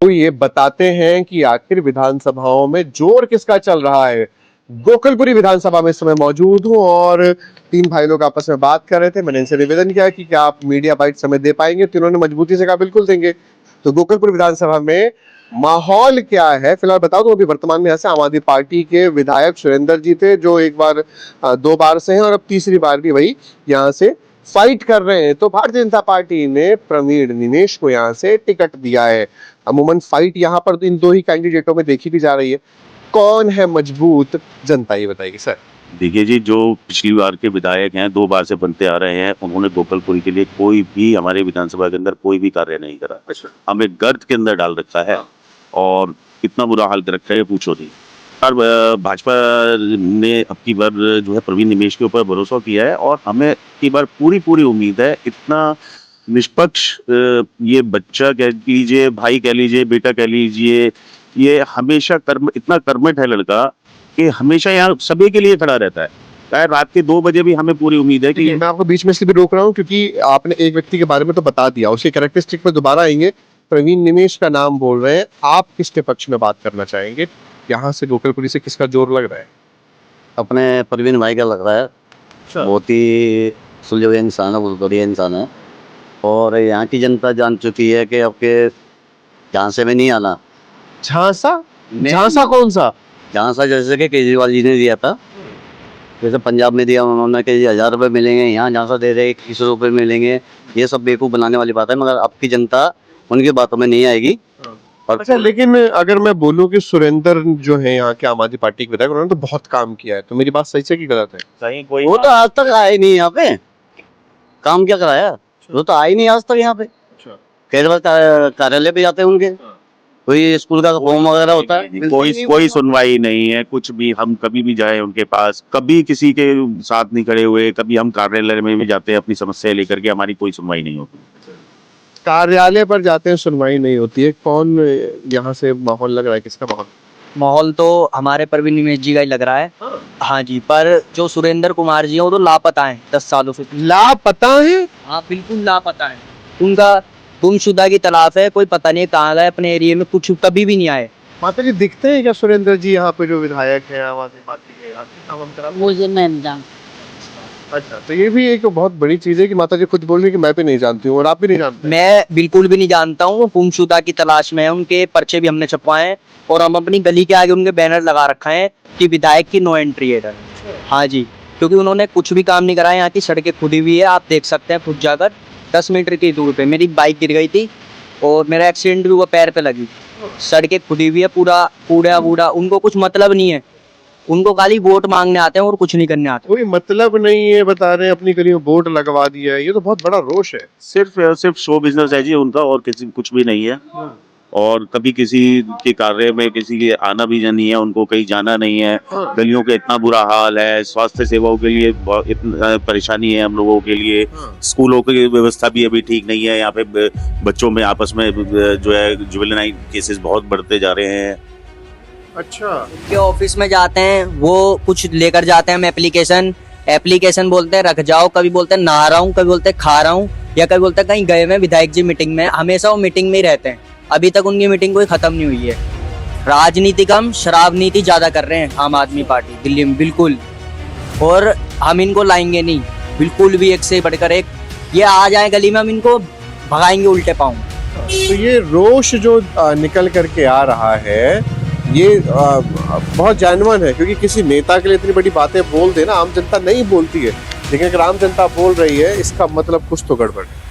तो ये बताते हैं कि आखिर विधानसभाओं में जोर किसका चल रहा है। गोकुलपुरी विधानसभा में इस समय मौजूद हूं और तीन भाई लोग आपस में बात कर रहे थे। मैंने इनसे निवेदन किया कि क्या आप मीडिया बाइट समय दे पाएंगे, तो इन्होंने मजबूती से कहा बिल्कुल देंगे। तो गोकुलपुरी विधानसभा में माहौल क्या है फिलहाल बता दूं। अभी वर्तमान में यहाँ से आम आदमी पार्टी के विधायक सुरेंद्र जी थे, जो एक बार दो बार से हैं और अब तीसरी बार भी वही यहाँ से फाइट कर रहे हैं। तो भारतीय जनता पार्टी ने प्रवीण निमेश को यहाँ से टिकट दिया है। अमूमन फाइट यहाँ पर इन दो ही कैंडिडेटों में देखी भी जा रही है। कौन है मजबूत, जनता ये बताएगी सर। देखिए जी, जो पिछली बार के विधायक हैं, 2 बार से बनते आ रहे हैं, उन्होंने गोपालपुरी के लिए कोई भी हमारे विधानसभा के अंदर कोई भी कार्य नहीं करा। अच्छा। हमें गर्त के अंदर डाल रखा है और कितना बुरा हाल कर रखा है पूछो नहीं। और भाजपा ने अब की बार जो है प्रवीण निमेश के ऊपर भरोसा किया है और हमें की बार पूरी उम्मीद है। इतना निष्पक्ष ये बच्चा कह लीजिए, भाई कह लीजिए, बेटा कह लीजिए, ये हमेशा इतना कर्मठ है लड़का कि हमेशा यहाँ सभी के लिए खड़ा रहता है। चाहे रात के 2 बजे भी हमें पूरी उम्मीद है कि मैं आपको बीच में इसलिए भी रोक रहा हूँ क्योंकि आपने एक व्यक्ति के बारे में तो बता दिया, उसके कैरेक्टरिस्टिक पे दोबारा आएंगे। प्रवीण निमेश का नाम बोल रहे हैं, आप किसके पक्ष में बात करना चाहेंगे? यहाँ से गोकुलपुरी से किसका जोर लग रहा है? अपने प्रवीण भाई का लग रहा है। बहुत ही सुलझे हुए इंसान है, बहुत बढ़िया इंसान है और यहाँ की जनता जान चुकी है कि आपके झांसे में नहीं आना। झांसा? झांसा कौन सा? झांसा जैसे कि केजरीवाल जी ने दिया था, जैसे पंजाब में दिया उन्होंने कि 1000 रुपये मिलेंगे, यहाँ झांसा दे रहे 21 रुपये मिलेंगे। ये सब बेवकूफ़ बनाने वाली बात है, मगर आपकी जनता उनकी बातों में नहीं आएगी। और अच्छा, लेकिन अगर मैं बोलूं कि सुरेंद्र जो है यहाँ के आम आदमी पार्टी के विधायक, उन्होंने तो बहुत काम किया है, तो मेरी बात सही से की गलत है? कहीं कोई वो तो आज तक आए नहीं यहाँ पे। काम क्या कराया? वो तो आए नहीं आज तक यहाँ पे। केजरीवाल कार्यालय पे जाते हैं उनके, कोई स्कूल का फॉर्म वगैरह होता है, कोई सुनवाई नहीं है। कुछ भी हम कभी भी जाए उनके पास, कभी किसी के साथ नहीं खड़े हुए। कभी हम कार्यालय में भी जाते हैं अपनी समस्या लेकर के, हमारी कोई सुनवाई नहीं होती। कार्यालय पर जाते हैं, सुनवाई नहीं होती है। कौन यहाँ से माहौल लग रहा है, किसका माहौल? माहौल तो हमारे प्रवीण निमेश जी का ही लग रहा है। हाँ जी, पर जो सुरेंद्र कुमार जी हैं वो तो लापता हैं 10 सालों से। लापता है? हाँ बिल्कुल लापता है। उनका गुमशुदा की तलाश है, कोई पता नहीं कहाँ गए, अपने एरिया में कुछ कभी भी नहीं आए। माता जी दिखते हैं क्या सुरेंद्र जी यहाँ पे जो विधायक हैं आम आदमी पार्टी के? मुझे नहीं जानता। अच्छा, तो ये भी एक बहुत बड़ी चीज है कि माता जी खुद बोल रही है कि मैं भी नहीं जानती हूँ और आप भी नहीं जानते। मैं बिल्कुल भी नहीं जानता हूँ। वो गुमशुदा की तलाश में है, उनके पर्चे भी हमने छपवाए हैं और हम अपनी गली के आगे उनके बैनर लगा रखा है कि विधायक की नो एंट्री है। हाँ जी, क्योंकि उन्होंने कुछ भी काम नहीं कराया। यहाँ की सड़कें खुदी हुई है, आप देख सकते हैं। खुद जाकर 10 मीटर की दूर पे मेरी बाइक गिर गई थी और मेरा एक्सीडेंट भी हुआ, पैर पे लगी। सड़कें खुदी हुई है, पूरा कूड़ा वूड़ा। उनको कुछ मतलब नहीं है, उनको खाली वोट मांगने आते हैं और कुछ नहीं करने आते। कोई मतलब नहीं है, बता रहे हैं अपनी गली में बोर्ड लगवा दिया है। ये तो बहुत बड़ा रोष है। सिर्फ शो बिजनेस है जी उनका, और किसी कुछ भी नहीं है। और कभी किसी के कार्य में किसी के आना भी नहीं है, उनको कहीं जाना नहीं है। गलियों के इतना बुरा हाल है, स्वास्थ्य सेवाओं के लिए बहुत इतना परेशानी है हम लोगों के लिए। स्कूलों की व्यवस्था भी अभी ठीक नहीं है। यहाँ पे बच्चों में आपस में जो है जुवेनाइल केसेस बहुत बढ़ते जा रहे हैं। अच्छा, उनके ऑफिस में जाते हैं, वो कुछ लेकर जाते हैं हम एप्लीकेशन बोलते हैं रख जाओ, कभी बोलते हैं नहा रहा हूँ, कभी बोलते हैं खा रहा हूँ, या कभी बोलते हैं कहीं गए हुए विधायक जी मीटिंग में। हमेशा वो मीटिंग में ही रहते हैं। अभी तक उनकी मीटिंग कोई खत्म नहीं हुई है। राजनीति कम, शराब नीति ज्यादा कर रहे हैं आम आदमी पार्टी दिल्ली में, बिल्कुल। और हम इनको लाएंगे नहीं, बिल्कुल भी। एक से बढ़कर एक ये आ जाए गली में, हम इनको भगाएंगे उल्टे पाँव। तो ये रोष जो निकल करके आ रहा है, ये बहुत जानवन है, क्योंकि किसी नेता के लिए इतनी बड़ी बातें बोल देना आम जनता नहीं बोलती है, लेकिन अगर आम जनता बोल रही है, इसका मतलब कुछ तो गड़बड़ है।